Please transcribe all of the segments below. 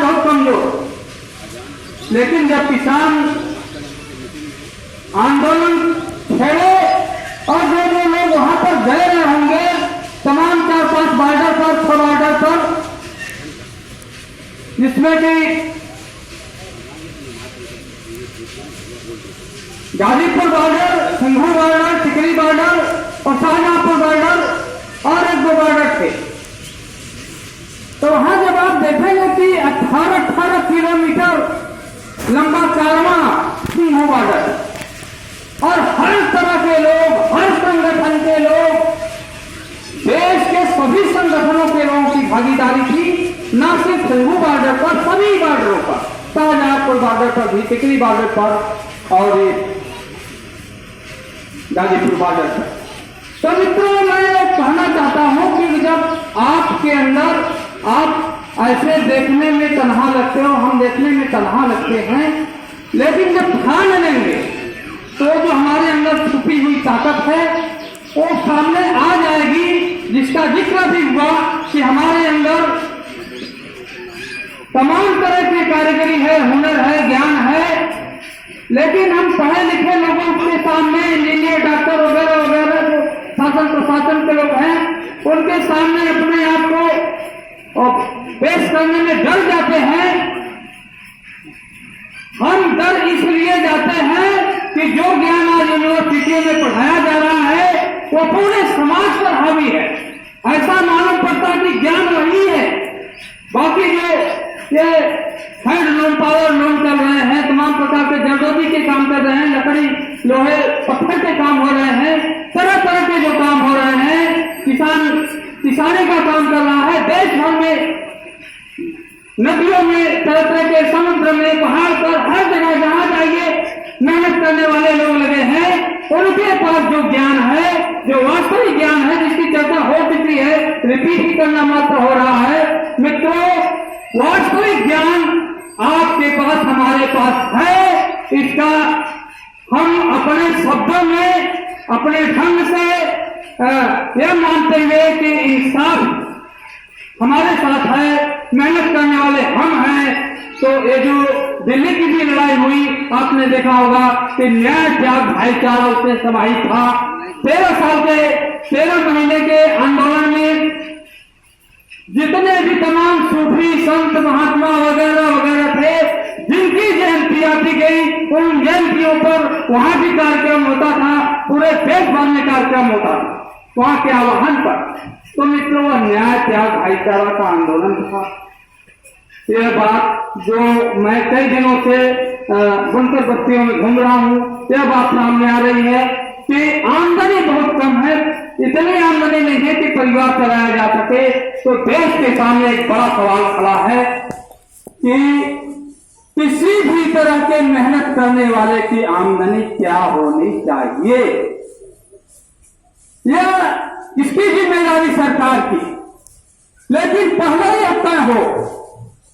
बहुत कमजोर, लेकिन जब किसान आंदोलन छेड़े और जो जो लोग वहां पर गए रहे होंगे तमाम 4-5 बॉर्डर पर, 6 बॉर्डर पर, जिसमें कि गाजीपुर बॉर्डर, सिंघू बॉर्डर, टिकरी बॉर्डर और शाहजहांपुर बॉर्डर और 1-2 बॉर्डर थे। तो वहां जब आप देखेंगे कि 18 किलोमीटर लंबा कारवा सिंघू बॉर्डर और हर तरह के लोग, हर संगठन के लोग, देश के सभी संगठनों के लोगों की भागीदारी थी, न सिर्फ सिंघू बॉर्डर पर, सभी बॉर्डरों पर, शाहजहांपुर बॉर्डर पर भी, टिकरी बॉर्डर पर और गाजीपुर बॉर्डर पर। तो मित्रों, मैं कहना चाहता हूं कि जब आपके अंदर आप ऐसे देखने में तनहा लगते हो, हम देखने में तनहा लगते हैं, लेकिन जब ठान लेंगे तो जो हमारे अंदर छुपी हुई ताकत है वो सामने आ जाएगी, जिसका जिक्र भी हुआ कि हमारे अंदर तमाम तरह की कारीगरी है, हुनर है, ज्ञान है, लेकिन हम पढ़े लिखे लोगों के सामने, इंजीनियर, डॉक्टर वगैरह वगैरह जो शासन प्रशासन के लोग हैं, उनके सामने अपने आप को पेश करने में डर जाते हैं। हम डर इसलिए जाते हैं कि जो ज्ञान आज यूनिवर्सिटियों में पढ़ाया जा रहा है वो पूरे समाज पर हावी है। ऐसा मालूम पड़ता है कि ज्ञान वही है, बाकी जो ये हैंडलूम, पावर लूम चल रहे हैं, तमाम प्रकार के जरदोजी के काम कर रहे हैं, लकड़ी, लोहे, पत्थर के काम हो रहे हैं, तरह तरह के जो काम हो रहे हैं, किसानी का काम कर रहा है। देश भर में नदियों में, तरह तरह के समुद्र में, पहाड़ पर, हर जगह जहां जाइए मेहनत करने वाले लोग लगे हैं। उनके पास जो ज्ञान है, जो वास्तविक ज्ञान है, जिसकी चर्चा हो चुकी है, रिपीट ही करना मात्र हो रहा है। मित्रों, वास्तविक ज्ञान आपके पास, हमारे पास है। इसका हम अपने शब्दों में, अपने ढंग से यह मानते हुए कि इंसाफ हमारे साथ है, मेहनत करने वाले हम हैं। तो ये जो दिल्ली की भी लड़ाई हुई, आपने देखा होगा कि न्याय, त्याग, भाईचारा उससे समाहित था। 13 महीने के आंदोलन में जितने भी तमाम सूफी, संत, महात्मा वगैरह वगैरह थे, जिनकी जयंतियां की गई, उन जयंतियों पर वहां भी कार्यक्रम होता था, पूरे देश भर में कार्यक्रम होता था वहां के आह्वान पर। तो मित्रों, वह न्याय, त्याग, भाईचारा का आंदोलन था। यह बात जो मैं कई दिनों से बुनकर बस्तियों में घूम रहा हूँ, यह बात सामने आ रही है कि आमदनी बहुत कम है। इतनी आमदनी नहीं है कि परिवार चलाया जा सके। तो देश के सामने एक बड़ा सवाल खड़ा है कि किसी भी तरह के मेहनत करने वाले की आमदनी क्या होनी चाहिए। यह इसकी जिम्मेदारी सरकार की, लेकिन पहले यह तय हो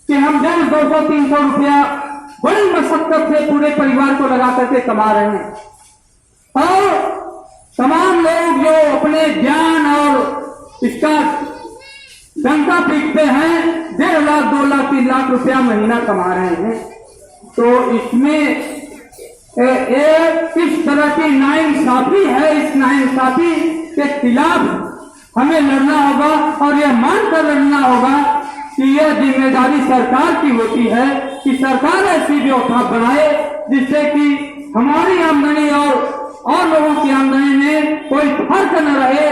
कि हम जब 200-300 रुपया बड़ी मशक्कत से पूरे परिवार को लगा करके कमा रहे हैं, और तमाम लोग जो अपने ज्ञान और इसका डंका पीटते हैं, 1.5 लाख, 2 लाख, 3 लाख रुपया महीना कमा रहे हैं, तो इसमें किस तरह की नाइंसाफी है। इस नाइंसाफी के खिलाफ हमें लड़ना होगा और यह मानकर लड़ना होगा कि यह जिम्मेदारी सरकार की होती है कि सरकार ऐसी व्यवस्था बनाए जिससे कि हमारी आमदनी और लोगों की आमदनी में कोई फर्क न रहे।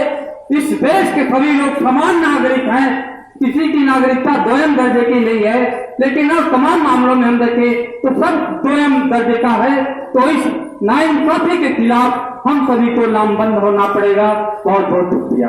इस देश के सभी लोग समान नागरिक हैं, किसी की नागरिकता दोयम दर्जे की नहीं है, लेकिन और तमाम मामलों में हम देखें तो सब दोयम दर्जे का है। तो इस नाइंसाफी के खिलाफ हम सभी को लामबंद होना पड़ेगा। बहुत बहुत शुक्रिया।